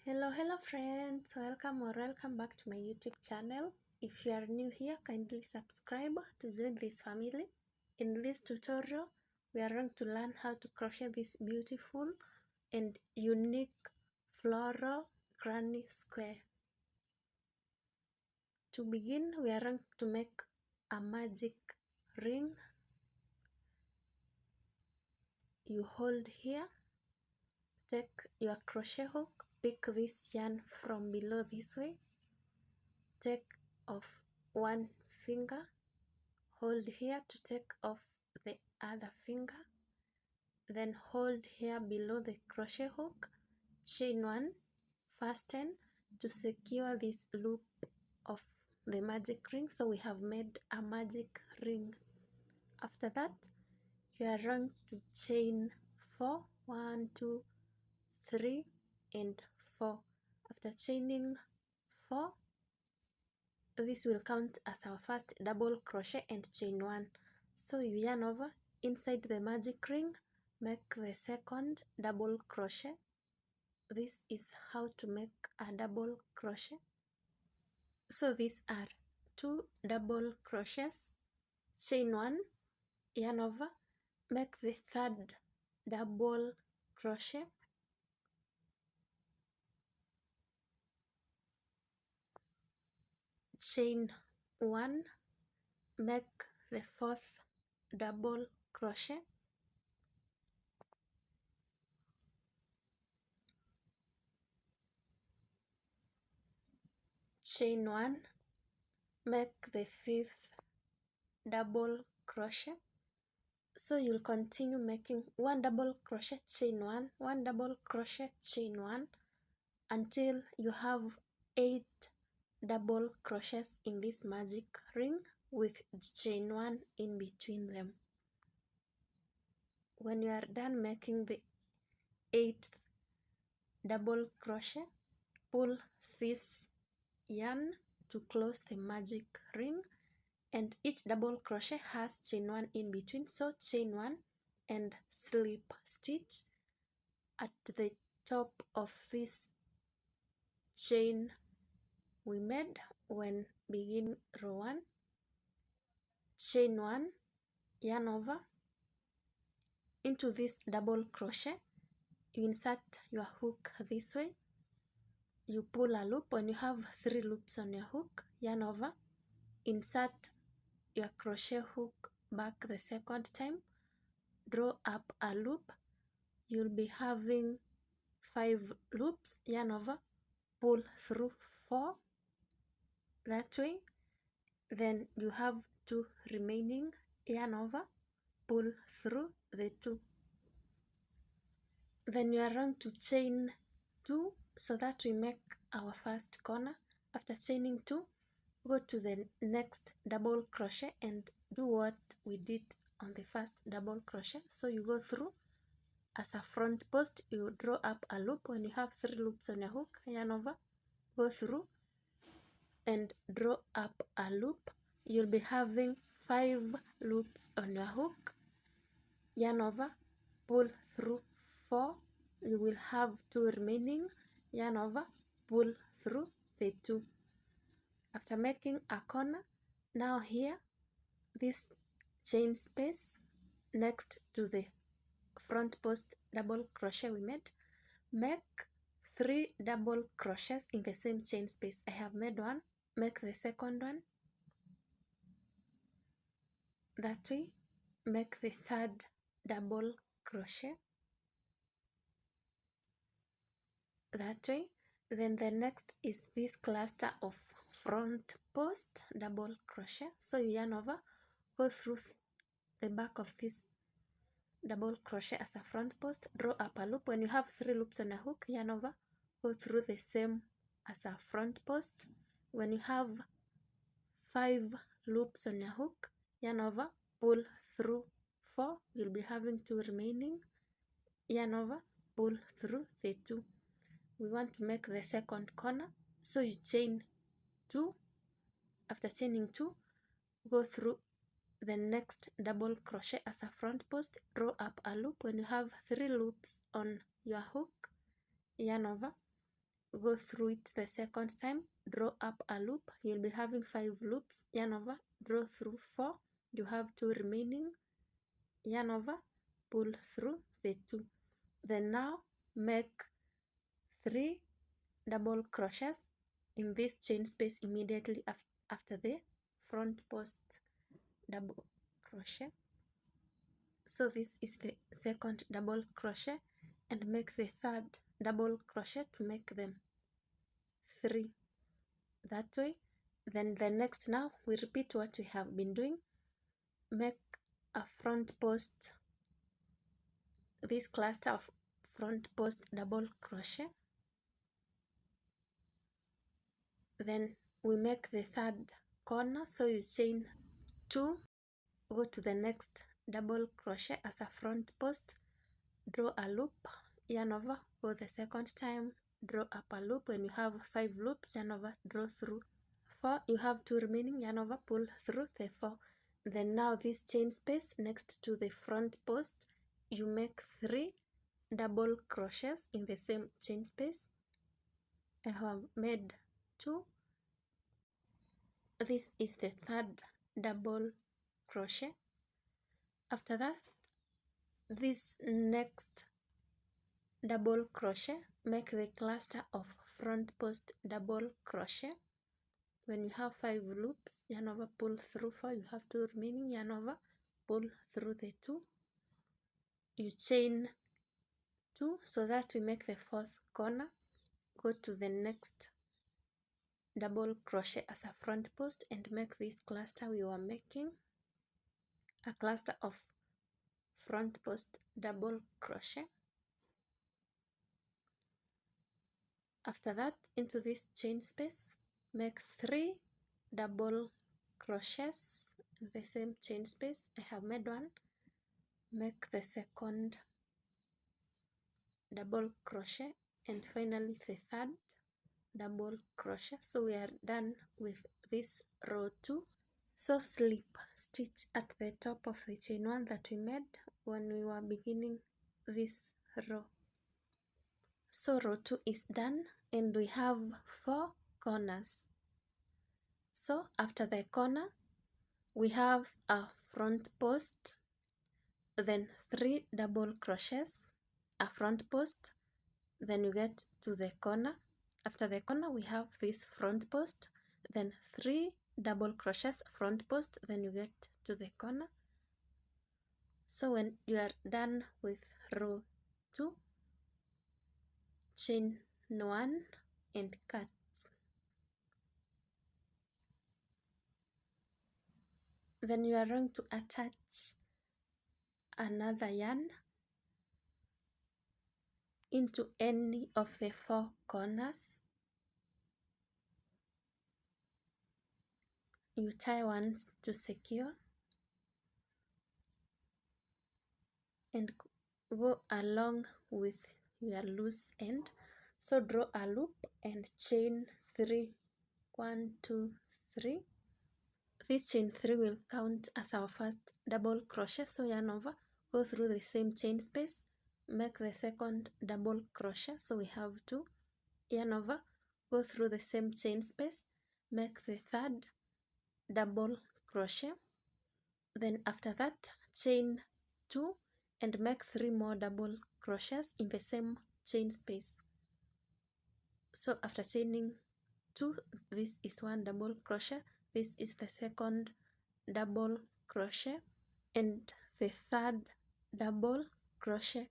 Hello friends, welcome back to my YouTube channel. If you are new here, kindly subscribe to join this family. In this tutorial we are going to learn how to crochet this beautiful and unique floral granny square. To begin, we are going to make a magic ring. You hold here, take your crochet hook, pick this yarn from below this way, take off one finger, hold here to take off the other finger, then hold here below the crochet hook, chain one, fasten to secure this loop of the magic ring. So we have made a magic ring. After that, you are going to chain 4, 1, 2, 3 and 4. After chaining 4, this will count as our first double crochet and chain 1. So you yarn over inside the magic ring, make the second double crochet. This is how to make a double crochet. So these are 2 double crochets, chain 1, yarn over, make the third double crochet, chain 1, make the fourth double crochet, chain 1, make the fifth double crochet. So you'll continue making 1 double crochet, chain 1, 1 double crochet, chain 1 until you have 8 double crochets in this magic ring with chain 1 in between them. When you are done making the 8th double crochet, pull this yarn to close the magic ring, and each double crochet has chain 1 in between. So chain 1 and slip stitch at the top of this chain we made when begin row 1, chain 1, yarn over into this double crochet. You insert your hook this way, you pull a loop. When you have 3 loops on your hook, yarn over, insert your crochet hook back the second time, draw up a loop. You'll be having 5 loops, yarn over, pull through 4 that way, then you have 2 remaining, yarn over, pull through the 2. Then you are going to chain 2 so that we make our first corner. After chaining 2, go to the next double crochet and do what we did on the first double crochet. So you go through as a front post, you draw up a loop. When you have 3 loops on your hook, yarn over, go through and draw up a loop. You'll be having 5 loops on your hook, yarn over, pull through 4. You will have 2 remaining, yarn over, pull through the 2. After making a corner, now here this chain space next to the front post double crochet we made, make 3 double crochets in the same chain space. I have made one, make the second one that way, make the third double crochet that way. Then the next is this cluster of front post double crochet. So you yarn over, go through the back of this double crochet as a front post, draw up a loop. When you have 3 loops on a hook, yarn over, go through the same as a front post. When you have 5 loops on your hook, yarn over, pull through 4. You'll be having 2 remaining, yarn over, pull through the 2. We want to make the second corner, so you chain 2. After chaining 2, go through the next double crochet as a front post, draw up a loop. When you have 3 loops on your hook, yarn over, go through it the second time, draw up a loop. You'll be having 5 loops, yarn over, draw through 4, you have 2 remaining, yarn over, pull through the 2. Then now make 3 double crochets in this chain space immediately after the front post double crochet. So this is the second double crochet, and make the third double crochet to make them 3 that way. Then the next, now we repeat what we have been doing. Make a front post, this cluster of front post double crochet. Then we make the third corner, so you chain 2, go to the next double crochet as a front post, draw a loop, yarn over, go the second time, draw up a loop. When you have 5 loops, yarn over, draw through 4, you have 2 remaining, yarn over, pull through the 4. Then now this chain space next to the front post, you make 3 double crochets in the same chain space. I have made 2. This is the third double crochet. After that, this next double crochet, make the cluster of front post double crochet. When you have 5 loops, yarn over, pull through 4, you have 2 remaining, yarn over, pull through the 2, you chain 2 so that we make the 4th corner. Go to the next double crochet as a front post and make this cluster we were making, a cluster of front post double crochet. After that, into this chain space, make 3 double crochets in the same chain space. I have made 1. Make the second double crochet, and finally the third double crochet. So we are done with this row 2. So slip stitch at the top of the chain 1 that we made when we were beginning this row. So row 2 is done, and we have 4 corners. So after the corner, we have a front post, then 3 double crochets, a front post, then you get to the corner. After the corner, we have this front post, then 3 double crochets, front post, then you get to the corner. So when you are done with row 2, chain 1 and cut. Then you are going to attach another yarn into any of the 4 corners. You tie ones to secure and go along with your loose end. So draw a loop and chain 3, 1, 2, 3. This chain 3 will count as our first double crochet. So yarn over, go through the same chain space, make the second double crochet. So we have 2, yarn over, go through the same chain space, make the third double crochet. Then after that, chain 2 and make 3 more double crochets in the same chain space. So after chaining 2, this is 1 double crochet, this is the second double crochet and the third double crochet.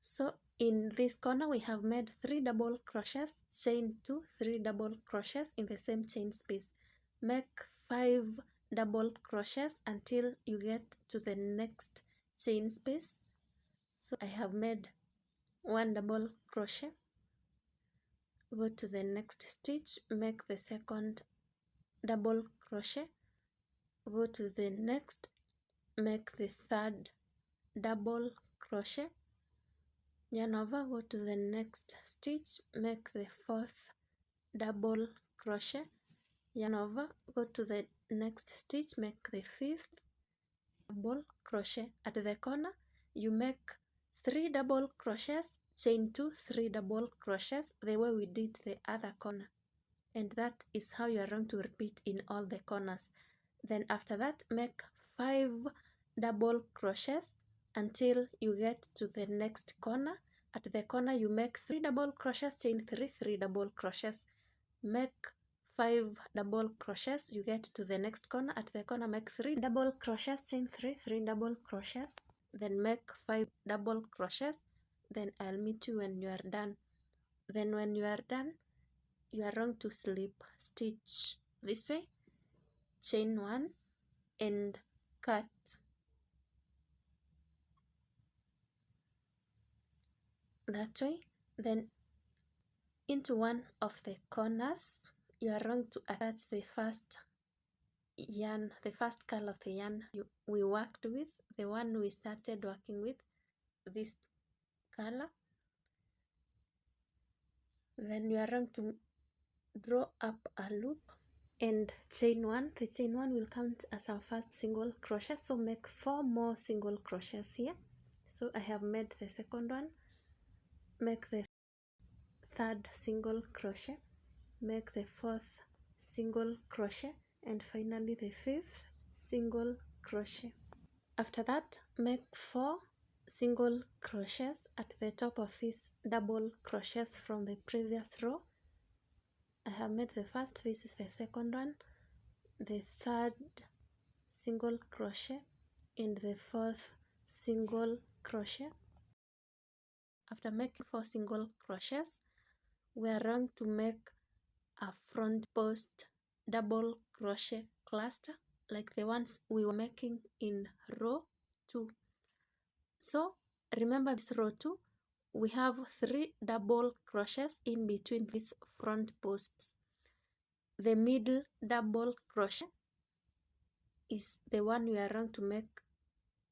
So in this corner we have made 3 double crochets, chain 2, 3 double crochets in the same chain space. Make 5 double crochets until you get to the next chain space. So I have made 1 double crochet, go to the next stitch, make the second double crochet, go to the next, make the third double crochet, yarn over, go to the next stitch, make the 4th double crochet, yarn over, go to the next stitch, make the 5th double crochet. At the corner you make 3 double crochets, chain 2, 3 double crochets the way we did the other corner, and that is how you are going to repeat in all the corners. Then after that, make 5 double crochets until you get to the next corner. At the corner you make 3 double crochets, chain 3, 3 double crochets, make 5 double crochets, you get to the next corner. At the corner make 3 double crochets, chain 3, 3 double crochets, then make 5 double crochets. Then I'll meet you when you are done. Then when you are done, you are going to slip stitch this way, chain 1 and cut. That way. Then into one of the corners you are going to attach the first yarn, the first color of the yarn we worked with, the one we started working with, this color. Then you are going to draw up a loop and chain 1. The chain 1 will count as our first single crochet, so make 4 more single crochets here. So I have made the second one, make the third single crochet, make the fourth single crochet, and finally the fifth single crochet. After that, make 4 single crochets at the top of these double crochets from the previous row. I have made the first, this is the second one, the third single crochet, and the fourth single crochet. After making 4 single crochets, we are going to make a front post double crochet cluster like the ones we were making in row 2. So remember this row 2, we have 3 double crochets in between these front posts. The middle double crochet is the one we are going to make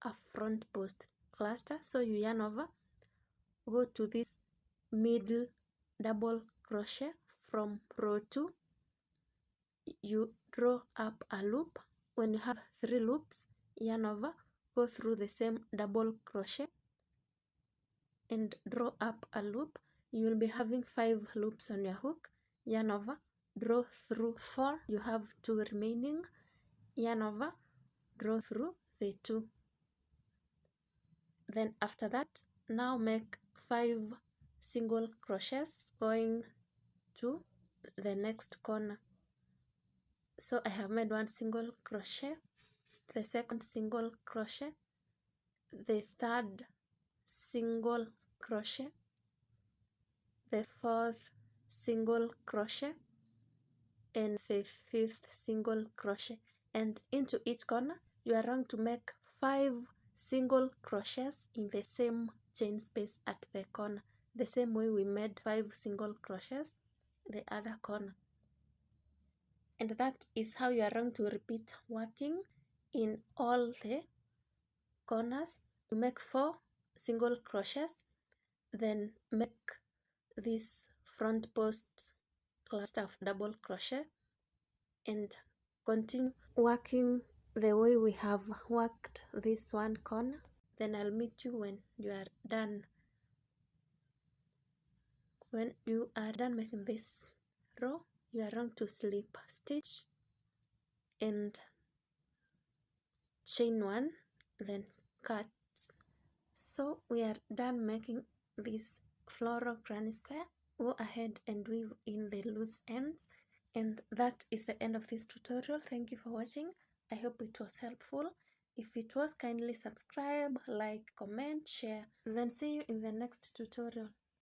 a front post cluster. So you yarn over, go to this middle double crochet from row 2, you draw up a loop. When you have 3 loops, yarn over, go through the same double crochet and draw up a loop. You will be having 5 loops on your hook, yarn over, draw through 4, you have 2 remaining, yarn over, draw through the 2. Then after that, now make 5 single crochets going to the next corner. So I have made 1 single crochet, the second single crochet, the third single crochet, the fourth single crochet, and the fifth single crochet. And into each corner you are going to make 5 single crochets in the same chain space at the corner, the same way we made 5 single crochets the other corner. And that is how you are going to repeat working in all the corners. You make 4 single crochets, then make this front post cluster of double crochet and continue working the way we have worked this one corner. Then I'll meet you when you are done. When you are done making this row, you are going to slip stitch and chain 1, then cut. So we are done making this floral granny square. Go ahead and weave in the loose ends, and that is the end of this tutorial. Thank you for watching. I hope it was helpful. If it was, kindly subscribe, like, comment, share. Then see you in the next tutorial.